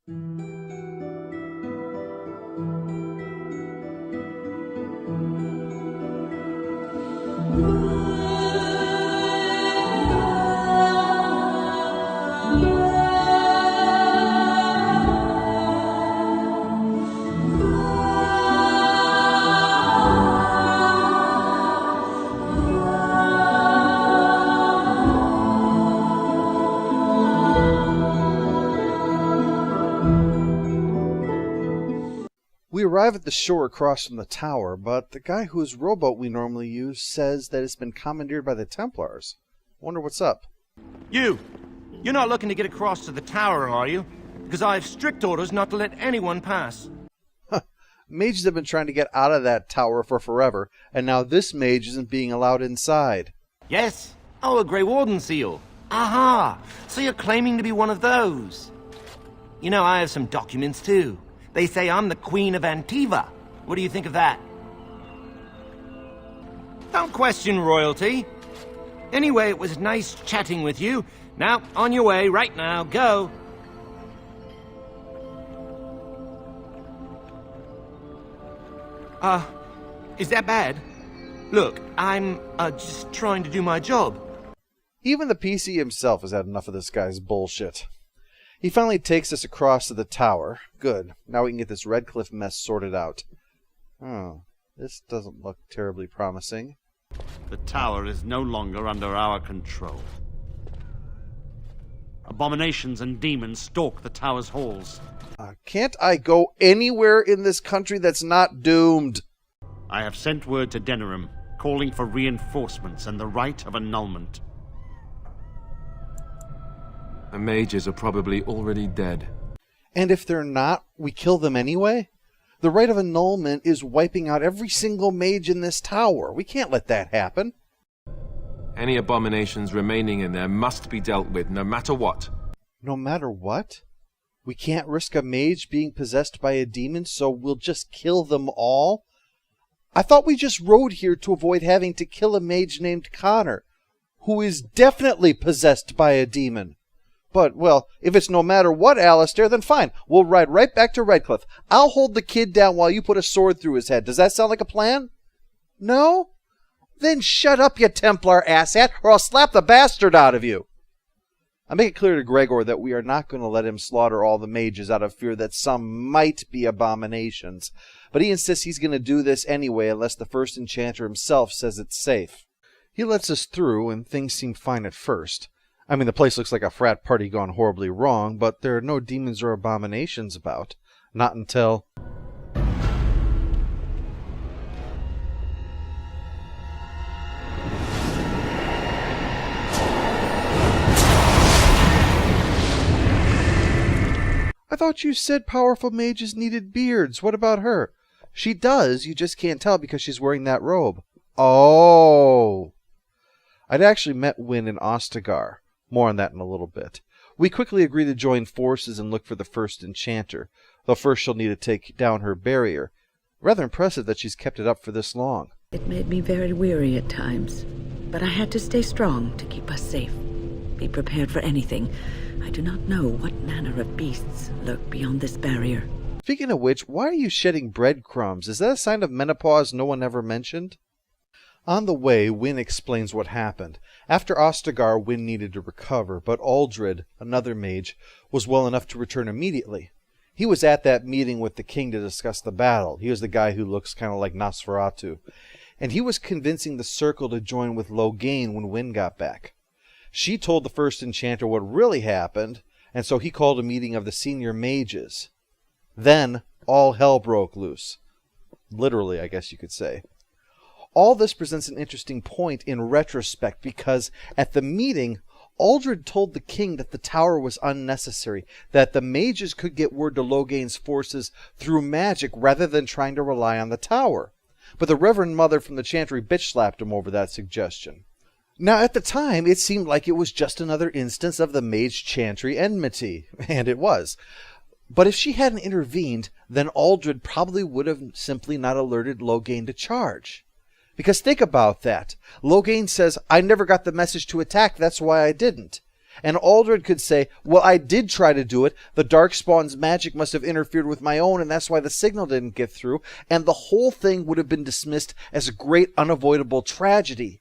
We arrive at the shore across from the tower, but the guy whose rowboat we normally use says that it's been commandeered by the Templars. Wonder what's up. You're not looking to get across to the tower, are you? Because I have strict orders not to let anyone pass. Mages have been trying to get out of that tower for forever, and now this mage isn't being allowed inside. Yes? Oh, a Grey Warden seal. Aha! So you're claiming to be one of those. You know, I have some documents too. They say I'm the Queen of Antiva. What do you think of that? Don't question royalty. Anyway, it was nice chatting with you. Now, on your way, right now, go. Is that bad? Look, I'm, just trying to do my job. Even the PC himself has had enough of this guy's bullshit. He finally takes us across to the tower. Good. Now we can get this Redcliffe mess sorted out. Oh, this doesn't look terribly promising. The tower is no longer under our control. Abominations and demons stalk the tower's halls. Can't I go anywhere in this country that's not doomed? I have sent word to Denerim, calling for reinforcements and the right of annulment. The mages are probably already dead. And if they're not, we kill them anyway? The rite of annulment is wiping out every single mage in this tower. We can't let that happen. Any abominations remaining in there must be dealt with, no matter what. No matter what? We can't risk a mage being possessed by a demon, so we'll just kill them all? I thought we just rode here to avoid having to kill a mage named Connor, who is definitely possessed by a demon. But, well, if it's no matter what, Alistair, then fine. We'll ride right back to Redcliffe. I'll hold the kid down while you put a sword through his head. Does that sound like a plan? No? Then shut up, you Templar asshat, or I'll slap the bastard out of you. I make it clear to Gregor that we are not going to let him slaughter all the mages out of fear that some might be abominations. But he insists he's going to do this anyway unless the first enchanter himself says it's safe. He lets us through, and things seem fine at first. I mean, the place looks like a frat party gone horribly wrong, but there are no demons or abominations about. Not until... I thought you said powerful mages needed beards. What about her? She does, you just can't tell because she's wearing that robe. Oh! I'd actually met Wynne in Ostagar. More on that in a little bit. We quickly agree to join forces and look for the first enchanter, though first she'll need to take down her barrier. Rather impressive that she's kept it up for this long. It made me very weary at times, but I had to stay strong to keep us safe. Be prepared for anything. I do not know what manner of beasts lurk beyond this barrier. Speaking of which, why are you shedding breadcrumbs? Is that a sign of menopause no one ever mentioned? On the way, Wynne explains what happened. After Ostagar, Wynne needed to recover, but Aldred, another mage, was well enough to return immediately. He was at that meeting with the king to discuss the battle. He was the guy who looks kind of like Nosferatu. And he was convincing the circle to join with Loghain when Wynne got back. She told the first enchanter what really happened, and so he called a meeting of the senior mages. Then, all hell broke loose. Literally, I guess you could say. All this presents an interesting point in retrospect because at the meeting, Aldred told the king that the tower was unnecessary, that the mages could get word to Loghain's forces through magic rather than trying to rely on the tower. But the Reverend Mother from the Chantry bitch-slapped him over that suggestion. Now, at the time, it seemed like it was just another instance of the Mage Chantry enmity, and it was. But if she hadn't intervened, then Aldred probably would have simply not alerted Loghain to charge. Because think about that. Loghain says, I never got the message to attack, that's why I didn't. And Aldred could say, well, I did try to do it. The Darkspawn's magic must have interfered with my own, and that's why the signal didn't get through. And the whole thing would have been dismissed as a great unavoidable tragedy.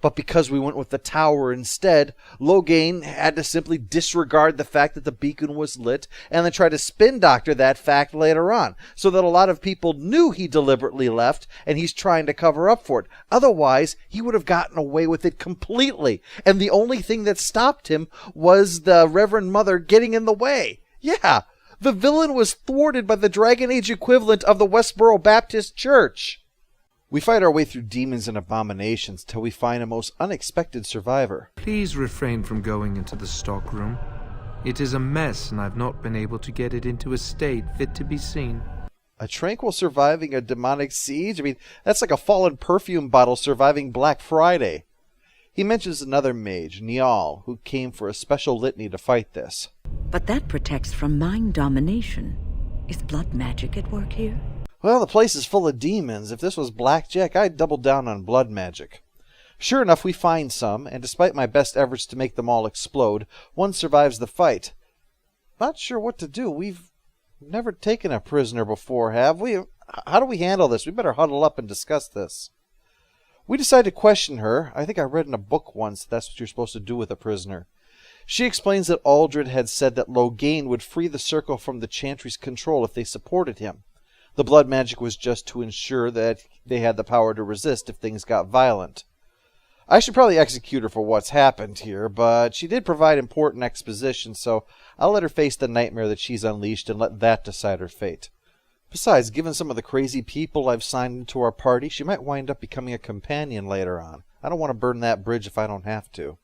But because we went with the tower instead, Loghain had to simply disregard the fact that the beacon was lit and then try to spin doctor that fact later on, so that a lot of people knew he deliberately left and he's trying to cover up for it. Otherwise, he would have gotten away with it completely, and the only thing that stopped him was the Reverend Mother getting in the way. Yeah, the villain was thwarted by the Dragon Age equivalent of the Westboro Baptist Church. We fight our way through demons and abominations till we find a most unexpected survivor. Please refrain from going into the stockroom. It is a mess, and I've not been able to get it into a state fit to be seen. A tranquil surviving a demonic siege? I mean, that's like a fallen perfume bottle surviving Black Friday. He mentions another mage, Niall, who came for a special litany to fight this. But that protects from mind domination. Is blood magic at work here? Well, the place is full of demons. If this was blackjack, I'd double down on blood magic. Sure enough, we find some, and despite my best efforts to make them all explode, one survives the fight. Not sure what to do. We've never taken a prisoner before, have we? How do we handle this? We better huddle up and discuss this. We decide to question her. I think I read in a book once that's what you're supposed to do with a prisoner. She explains that Aldred had said that Loghain would free the circle from the Chantry's control if they supported him. The blood magic was just to ensure that they had the power to resist if things got violent. I should probably execute her for what's happened here, but she did provide important exposition, so I'll let her face the nightmare that she's unleashed and let that decide her fate. Besides, given some of the crazy people I've signed into our party, she might wind up becoming a companion later on. I don't want to burn that bridge if I don't have to.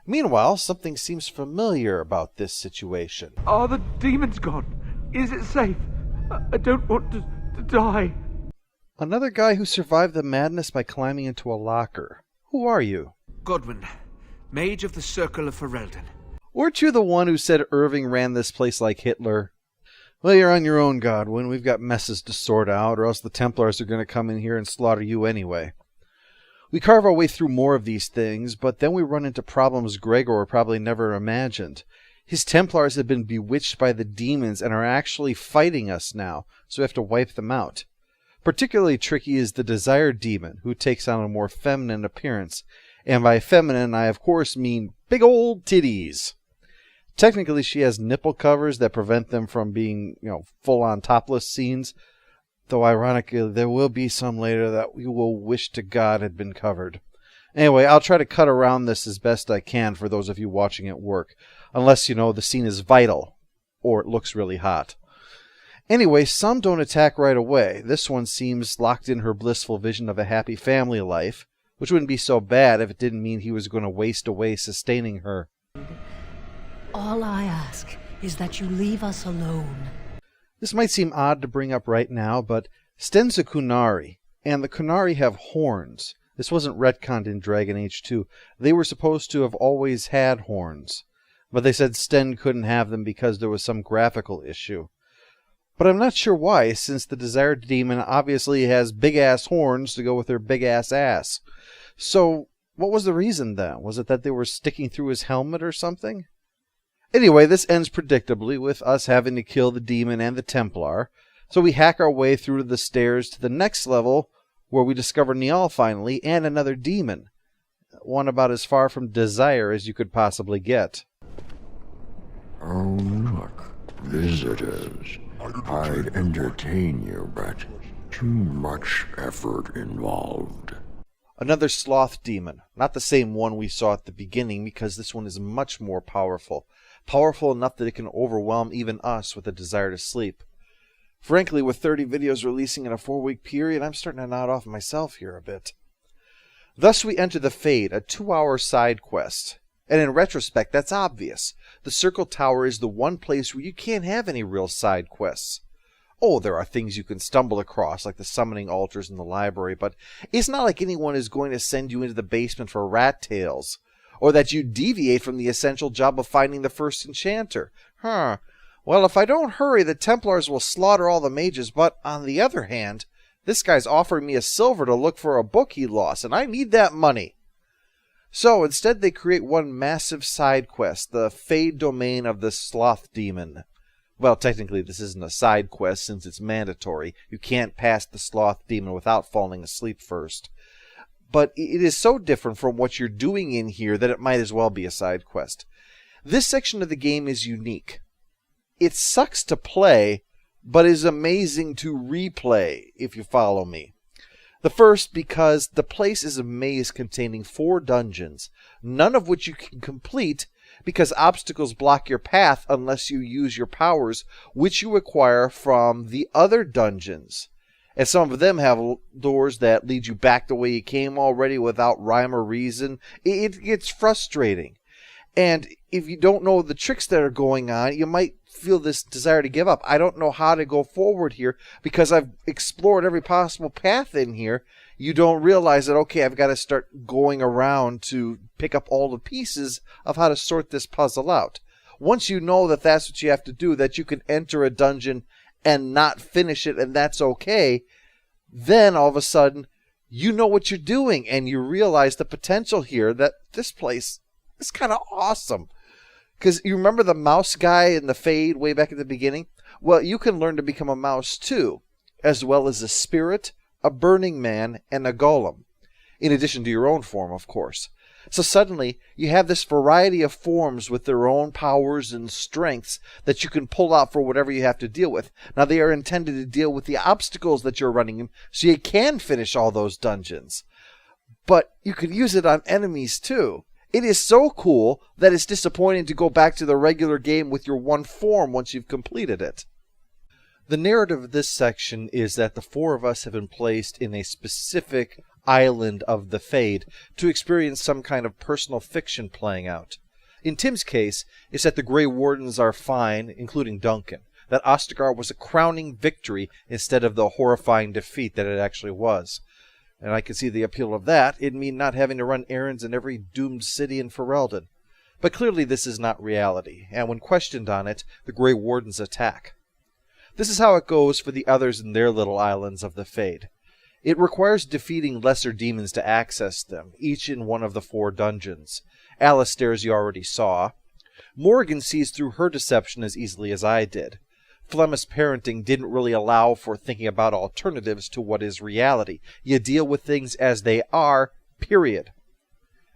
Meanwhile, something seems familiar about this situation. Are the demons gone? Is it safe? I don't want to die. Another guy who survived the madness by climbing into a locker. Who are you? Godwin, Mage of the Circle of Ferelden. Weren't you the one who said Irving ran this place like Hitler? Well, you're on your own, Godwin. We've got messes to sort out, or else the Templars are going to come in here and slaughter you anyway. We carve our way through more of these things, but then we run into problems Gregor probably never imagined. His Templars have been bewitched by the demons and are actually fighting us now, so we have to wipe them out. Particularly tricky is the Desire Demon, who takes on a more feminine appearance. And by feminine, I of course mean big old titties. Technically, she has nipple covers that prevent them from being, full-on topless scenes. Though ironically, there will be some later that we will wish to God had been covered. Anyway, I'll try to cut around this as best I can for those of you watching at work. Unless, the scene is vital, or it looks really hot. Anyway, some don't attack right away. This one seems locked in her blissful vision of a happy family life, which wouldn't be so bad if it didn't mean he was going to waste away sustaining her. All I ask is that you leave us alone. This might seem odd to bring up right now, but Sten's a Qunari, and the Qunari have horns. This wasn't retconned in Dragon Age 2. They were supposed to have always had horns, but they said Sten couldn't have them because there was some graphical issue. But I'm not sure why, since the Desire Demon obviously has big-ass horns to go with her big-ass ass. So, what was the reason then? Was it that they were sticking through his helmet or something? Anyway, this ends predictably with us having to kill the demon and the Templar, so we hack our way through the stairs to the next level, where we discover Niall finally, and another demon. One about as far from Desire as you could possibly get. Oh, look, visitors. I'd entertain you, but too much effort involved. Another sloth demon. Not the same one we saw at the beginning, because this one is much more powerful. Powerful enough that it can overwhelm even us with a desire to sleep. Frankly, with 30 videos releasing in a 4-week period, I'm starting to nod off myself here a bit. Thus we enter the Fade, a 2-hour side quest. And in retrospect, that's obvious. The Circle Tower is the one place where you can't have any real side quests. Oh, there are things you can stumble across, like the summoning altars in the library, but it's not like anyone is going to send you into the basement for rat tails, or that you deviate from the essential job of finding the first enchanter. Well, if I don't hurry, the Templars will slaughter all the mages, but on the other hand, this guy's offering me a silver to look for a book he lost, and I need that money. So instead they create one massive side quest, the Fade Domain of the Sloth Demon. Well, technically this isn't a side quest since it's mandatory. You can't pass the Sloth Demon without falling asleep first. But it is so different from what you're doing in here that it might as well be a side quest. This section of the game is unique. It sucks to play, but is amazing to replay, if you follow me. The first, because the place is a maze containing 4 dungeons, none of which you can complete because obstacles block your path unless you use your powers, which you acquire from the other dungeons. And some of them have doors that lead you back the way you came already without rhyme or reason. It gets frustrating. And if you don't know the tricks that are going on, you might feel this desire to give up. I don't know how to go forward here because I've explored every possible path in here. You don't realize that, okay, I've got to start going around to pick up all the pieces of how to sort this puzzle out. Once you know that that's what you have to do, that you can enter a dungeon and not finish it, and that's okay, then all of a sudden you know what you're doing and you realize the potential here, that this place is kind of awesome. Because you remember the mouse guy in the Fade way back at the beginning? Well, you can learn to become a mouse too, as well as a spirit, a burning man, and a golem. In addition to your own form, of course. So suddenly, you have this variety of forms with their own powers and strengths that you can pull out for whatever you have to deal with. Now, they are intended to deal with the obstacles that you're running in, so you can finish all those dungeons. But you can use it on enemies too. It is so cool that it's disappointing to go back to the regular game with your one form once you've completed it. The narrative of this section is that the 4 of us have been placed in a specific island of the Fade to experience some kind of personal fiction playing out. In Tim's case, it's that the Grey Wardens are fine, including Duncan, that Ostagar was a crowning victory instead of the horrifying defeat that it actually was. And I can see the appeal of that. It'd mean not having to run errands in every doomed city in Ferelden. But clearly this is not reality, and when questioned on it, the Grey Wardens attack. This is how it goes for the others in their little islands of the Fade. It requires defeating lesser demons to access them, each in one of the 4 dungeons. Alistair's you already saw. Morrigan sees through her deception as easily as I did. Flemeth's parenting didn't really allow for thinking about alternatives to what is reality. You deal with things as they are, period.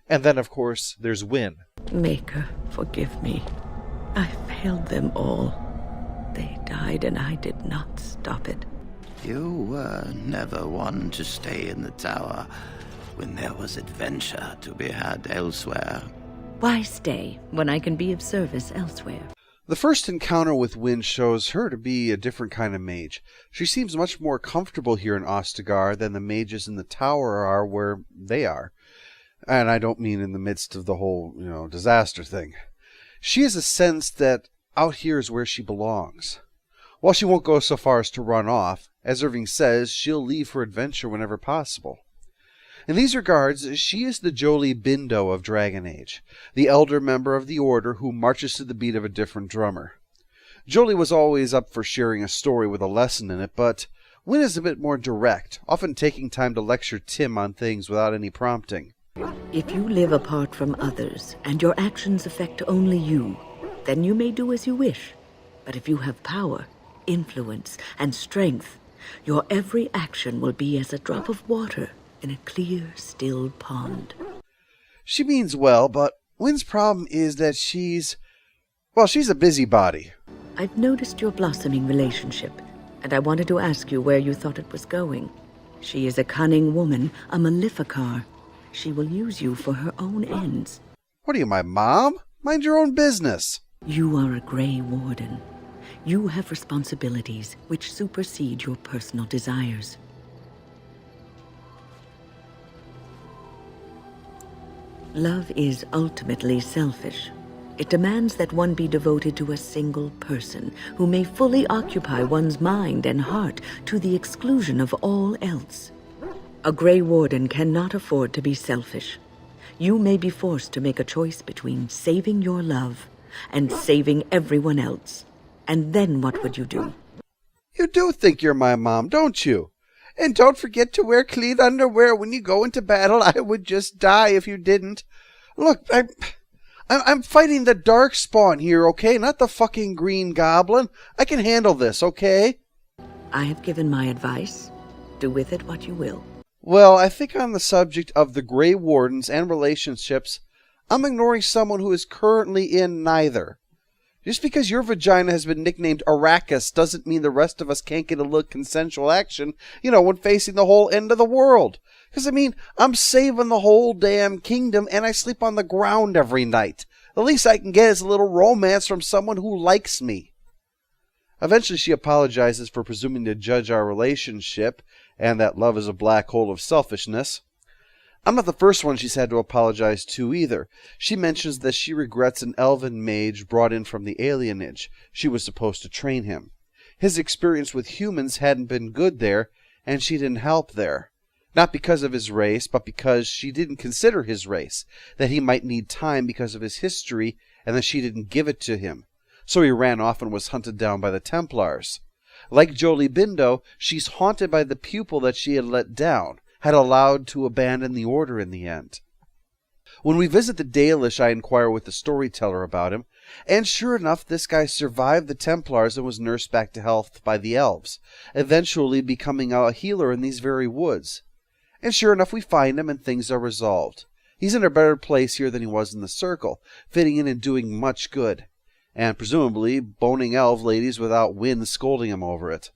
And then, of course, there's Wynne. Maker, forgive me. I failed them all. They died and I did not stop it. You were never one to stay in the tower when there was adventure to be had elsewhere. Why stay when I can be of service elsewhere? The first encounter with Wynne shows her to be a different kind of mage. She seems much more comfortable here in Ostagar than the mages in the tower are where they are. And I don't mean in the midst of the whole, disaster thing. She has a sense that out here is where she belongs. While she won't go so far as to run off, as Irving says, she'll leave for adventure whenever possible. In these regards, she is the Jolie Bindo of Dragon Age, the elder member of the Order who marches to the beat of a different drummer. Jolie was always up for sharing a story with a lesson in it, but Wynne is a bit more direct, often taking time to lecture Tim on things without any prompting. If you live apart from others, and your actions affect only you, then you may do as you wish. But if you have power, influence, and strength, your every action will be as a drop of water in a clear, still pond. She means well, but Wynne's problem is that she's a busybody. I've noticed your blossoming relationship, and I wanted to ask you where you thought it was going. She is a cunning woman, a Maleficar. She will use you for her own ends. What are you, my mom? Mind your own business. You are a Grey Warden. You have responsibilities which supersede your personal desires. Love is ultimately selfish. It demands that one be devoted to a single person who may fully occupy one's mind and heart to the exclusion of all else. A Grey Warden cannot afford to be selfish. You may be forced to make a choice between saving your love and saving everyone else. And then what would you do? You do think you're my mom, don't you? And don't forget to wear clean underwear when you go into battle. I would just die if you didn't. Look, I'm fighting the Darkspawn here, okay? Not the fucking Green Goblin. I can handle this, okay? I have given my advice. Do with it what you will. Well, I think on the subject of the Grey Wardens and relationships, I'm ignoring someone who is currently in neither. Just because your vagina has been nicknamed Arrakis doesn't mean the rest of us can't get a little consensual action, when facing the whole end of the world. Because, I'm saving the whole damn kingdom and I sleep on the ground every night. The least I can get is a little romance from someone who likes me. Eventually she apologizes for presuming to judge our relationship and that love is a black hole of selfishness. I'm not the first one she's had to apologize to either. She mentions that she regrets an elven mage brought in from the alienage. She was supposed to train him. His experience with humans hadn't been good there, and she didn't help there. Not because of his race, but because she didn't consider his race, that he might need time because of his history, and that she didn't give it to him. So he ran off and was hunted down by the Templars. Like Jolie Bindo, she's haunted by the pupil that she had let down, had allowed to abandon the order in the end. When we visit the Dalish, I inquire with the storyteller about him, and sure enough, this guy survived the Templars and was nursed back to health by the elves, eventually becoming a healer in these very woods. And sure enough, we find him and things are resolved. He's in a better place here than he was in the Circle, fitting in and doing much good, and presumably boning elf ladies without Wynne scolding him over it.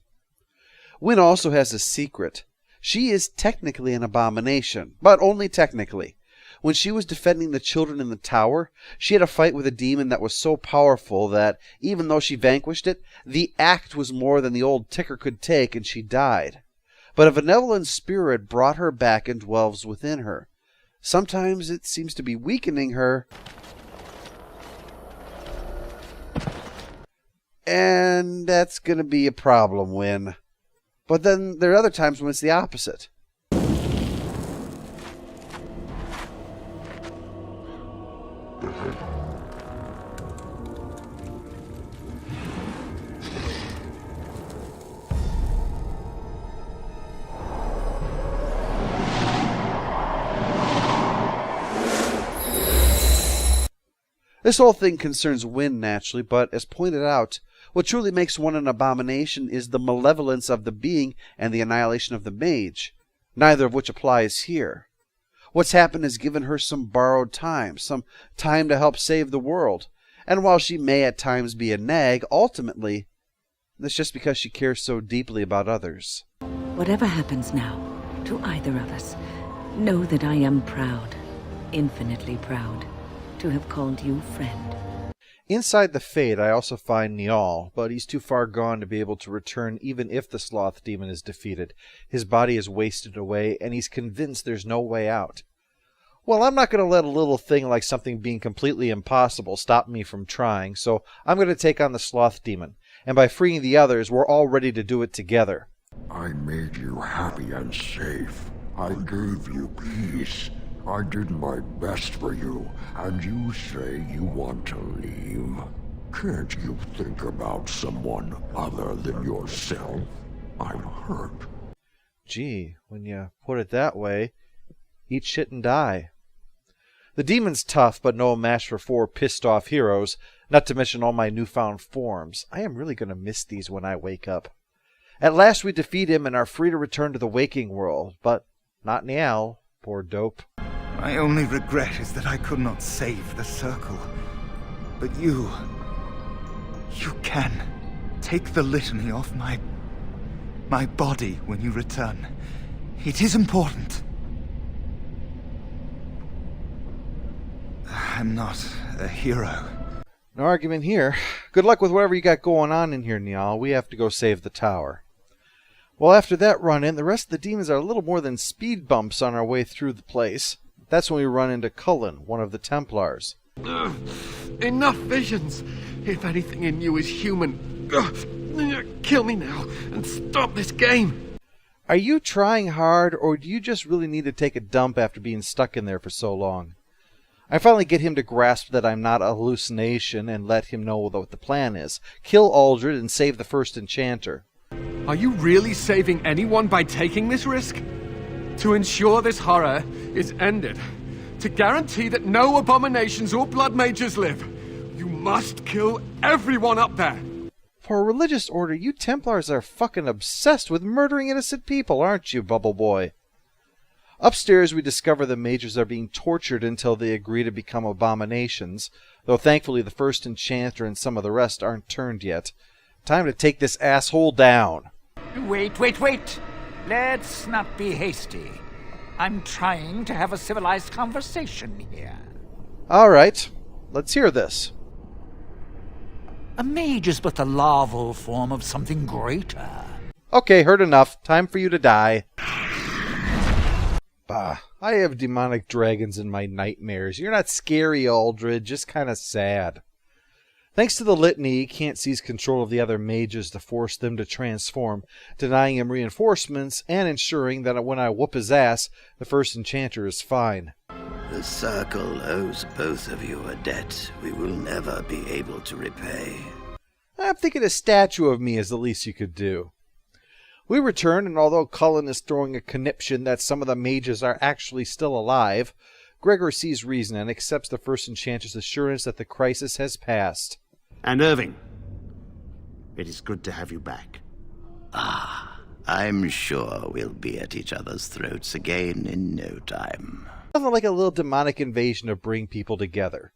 Wynne also has a secret. She is technically an abomination, but only technically. When she was defending the children in the tower, she had a fight with a demon that was so powerful that, even though she vanquished it, the act was more than the old ticker could take and she died. But a benevolent spirit brought her back and dwells within her. Sometimes it seems to be weakening her, and that's going to be a problem, Wynne. But then there are other times when it's the opposite. This whole thing concerns Wynne, naturally, but as pointed out, what truly makes one an abomination is the malevolence of the being and the annihilation of the mage, neither of which applies here. What's happened has given her some borrowed time, some time to help save the world, and while she may at times be a nag, ultimately, that's just because she cares so deeply about others. Whatever happens now, to either of us, know that I am proud, infinitely proud, to have called you friend. Inside the Fade, I also find Niall, but he's too far gone to be able to return even if the Sloth Demon is defeated. His body is wasted away, and he's convinced there's no way out. Well, I'm not going to let a little thing like something being completely impossible stop me from trying, so I'm going to take on the Sloth Demon, and by freeing the others, we're all ready to do it together. I made you happy and safe. I gave you peace. I did my best for you, and you say you want to leave? Can't you think about someone other than yourself? I'm hurt. Gee, when you put it that way, eat shit and die. The demon's tough, but no match for 4 pissed-off heroes, not to mention all my newfound forms. I am really going to miss these when I wake up. At last we defeat him and are free to return to the waking world, but not Niall, poor dope. My only regret is that I could not save the Circle. But you can. Take the litany off my body when you return. It is important. I'm not a hero. No argument here. Good luck with whatever you got going on in here, Niall. We have to go save the tower. Well, after that run-in, the rest of the demons are little more than speed bumps on our way through the place. That's when we run into Cullen, one of the Templars. Enough visions! If anything in you is human, kill me now and stop this game! Are you trying hard, or do you just really need to take a dump after being stuck in there for so long? I finally get him to grasp that I'm not a hallucination and let him know what the plan is. Kill Aldred and save the first Enchanter. Are you really saving anyone by taking this risk? To ensure this horror is ended, To guarantee that no abominations or blood mages live, you must kill everyone up there. For a religious order, you Templars are fucking obsessed with murdering innocent people, aren't you, Bubble Boy? Upstairs, we discover the mages are being tortured until they agree to become abominations, though thankfully the first enchanter and some of the rest aren't turned yet. Time to take this asshole down. Wait. Let's not be hasty. I'm trying to have a civilized conversation here. All right, let's hear this. A mage is but the larval form of something greater. Okay, heard enough. Time for you to die. Bah, I have demonic dragons in my nightmares. You're not scary, Aldred, just kind of sad. Thanks to the litany, he can't seize control of the other mages to force them to transform, denying him reinforcements and ensuring that when I whoop his ass, the first enchanter is fine. The Circle owes both of you a debt we will never be able to repay. I'm thinking a statue of me is the least you could do. We return, and although Cullen is throwing a conniption that some of the mages are actually still alive, Gregor sees reason and accepts the first enchanter's assurance that the crisis has passed. And Irving, it is good to have you back. I'm sure we'll be at each other's throats again in no time. Nothing like a little demonic invasion to bring people together.